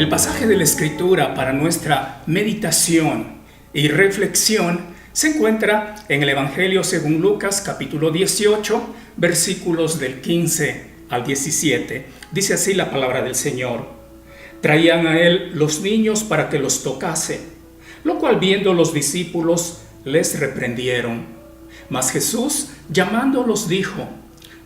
El pasaje de la Escritura para nuestra meditación y reflexión se encuentra en el Evangelio según Lucas, capítulo 18, versículos del 15 al 17. Dice así la palabra del Señor. Traían a él los niños para que los tocase, lo cual viendo los discípulos les reprendieron. Mas Jesús, llamándolos, dijo: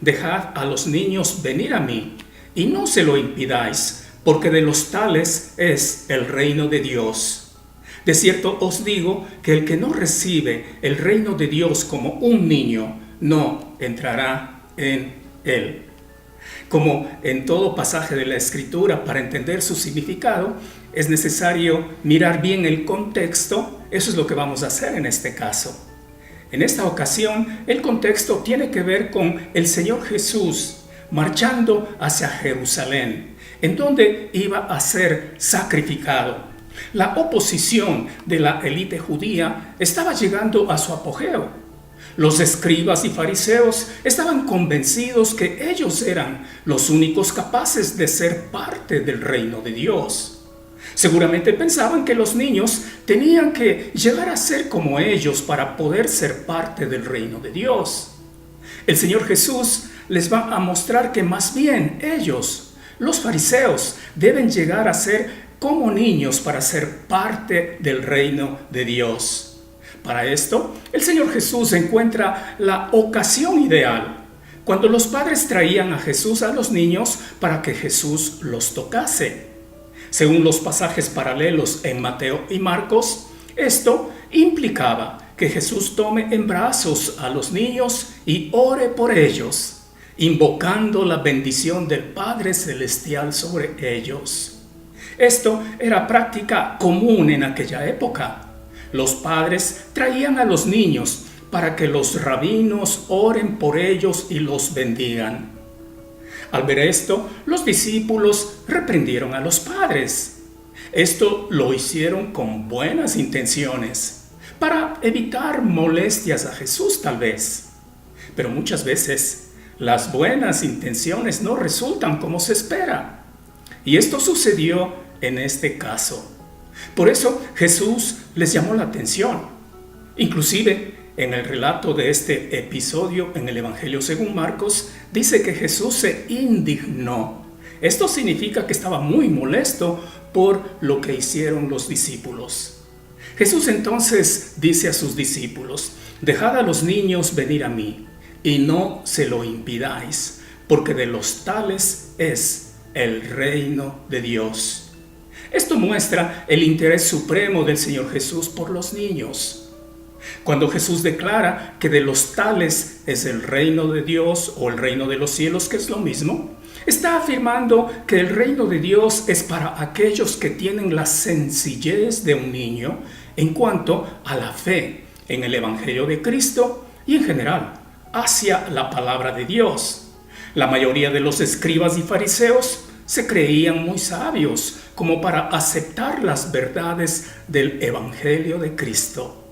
Dejad a los niños venir a mí, y no se lo impidáis, porque de los tales es el reino de Dios. De cierto os digo que el que no recibe el reino de Dios como un niño, no entrará en él. Como en todo pasaje de la Escritura, para entender su significado, es necesario mirar bien el contexto. Eso es lo que vamos a hacer en este caso. En esta ocasión, el contexto tiene que ver con el Señor Jesús marchando hacia Jerusalén, en donde iba a ser sacrificado. La oposición de la élite judía estaba llegando a su apogeo. Los escribas y fariseos estaban convencidos que ellos eran los únicos capaces de ser parte del reino de Dios. Seguramente pensaban que los niños tenían que llegar a ser como ellos para poder ser parte del reino de Dios. El Señor Jesús les va a mostrar que más bien ellos, los fariseos, deben llegar a ser como niños para ser parte del reino de Dios. Para esto, el Señor Jesús encuentra la ocasión ideal, cuando los padres traían a Jesús a los niños para que Jesús los tocase. Según los pasajes paralelos en Mateo y Marcos, esto implicaba que Jesús tome en brazos a los niños y ore por ellos, invocando la bendición del Padre Celestial sobre ellos. Esto era práctica común en aquella época. Los padres traían a los niños para que los rabinos oren por ellos y los bendigan. Al ver esto, los discípulos reprendieron a los padres. Esto lo hicieron con buenas intenciones, para evitar molestias a Jesús tal vez. Pero muchas veces las buenas intenciones no resultan como se espera. Y esto sucedió en este caso. Por eso Jesús les llamó la atención. Inclusive, en el relato de este episodio en el Evangelio según Marcos, dice que Jesús se indignó. Esto significa que estaba muy molesto por lo que hicieron los discípulos. Jesús entonces dice a sus discípulos: Dejad a los niños venir a mí, y no se lo impidáis, porque de los tales es el reino de Dios. Esto muestra el interés supremo del Señor Jesús por los niños. Cuando Jesús declara que de los tales es el reino de Dios o el reino de los cielos, que es lo mismo, está afirmando que el reino de Dios es para aquellos que tienen la sencillez de un niño en cuanto a la fe en el Evangelio de Cristo y en general hacia la palabra de Dios. La mayoría de los escribas y fariseos se creían muy sabios como para aceptar las verdades del Evangelio de Cristo.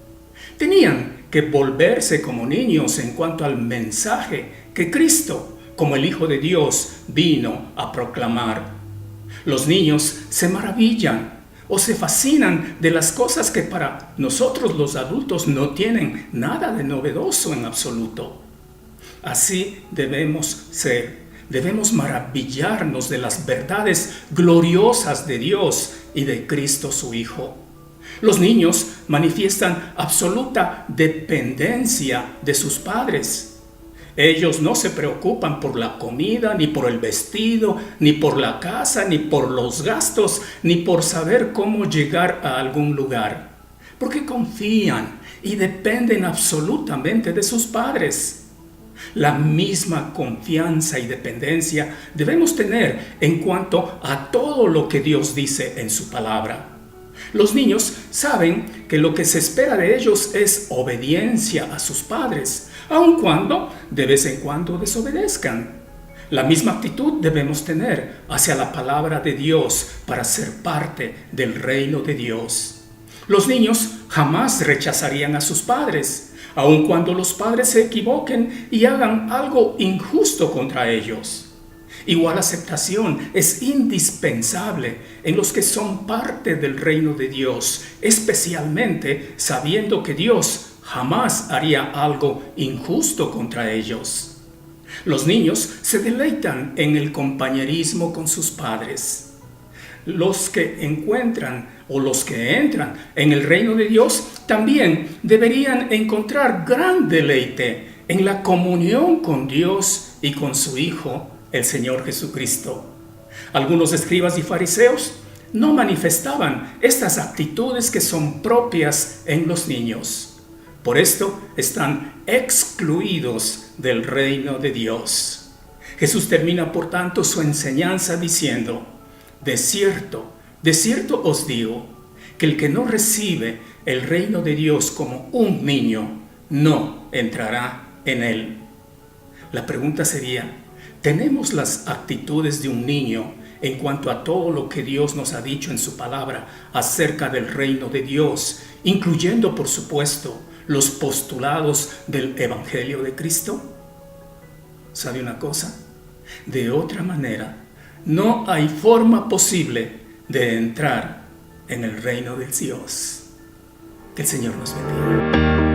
Tenían que volverse como niños en cuanto al mensaje que Cristo, como el Hijo de Dios, vino a proclamar. Los niños se maravillan o se fascinan de las cosas que para nosotros los adultos no tienen nada de novedoso en absoluto. Así debemos ser. Debemos maravillarnos de las verdades gloriosas de Dios y de Cristo su Hijo. Los niños manifiestan absoluta dependencia de sus padres. Ellos no se preocupan por la comida, ni por el vestido, ni por la casa, ni por los gastos, ni por saber cómo llegar a algún lugar, porque confían y dependen absolutamente de sus padres. La misma confianza y dependencia debemos tener en cuanto a todo lo que Dios dice en su palabra. Los niños saben que lo que se espera de ellos es obediencia a sus padres, aun cuando de vez en cuando desobedezcan. La misma actitud debemos tener hacia la palabra de Dios para ser parte del reino de Dios. Los niños jamás rechazarían a sus padres, aun cuando los padres se equivoquen y hagan algo injusto contra ellos. Igual aceptación es indispensable en los que son parte del reino de Dios, especialmente sabiendo que Dios jamás haría algo injusto contra ellos. Los niños se deleitan en el compañerismo con sus padres. Los que encuentran o los que entran en el reino de Dios también deberían encontrar gran deleite en la comunión con Dios y con su Hijo, el Señor Jesucristo. Algunos escribas y fariseos no manifestaban estas actitudes que son propias en los niños. Por esto están excluidos del reino de Dios. Jesús termina por tanto su enseñanza diciendo: de cierto os digo, que el que no recibe el reino de Dios como un niño, no entrará en él. La pregunta sería: ¿tenemos las actitudes de un niño en cuanto a todo lo que Dios nos ha dicho en su palabra acerca del reino de Dios, incluyendo, por supuesto, los postulados del Evangelio de Cristo? ¿Sabe una cosa? De otra manera, no hay forma posible de entrar en el reino de Dios. Que el Señor nos bendiga.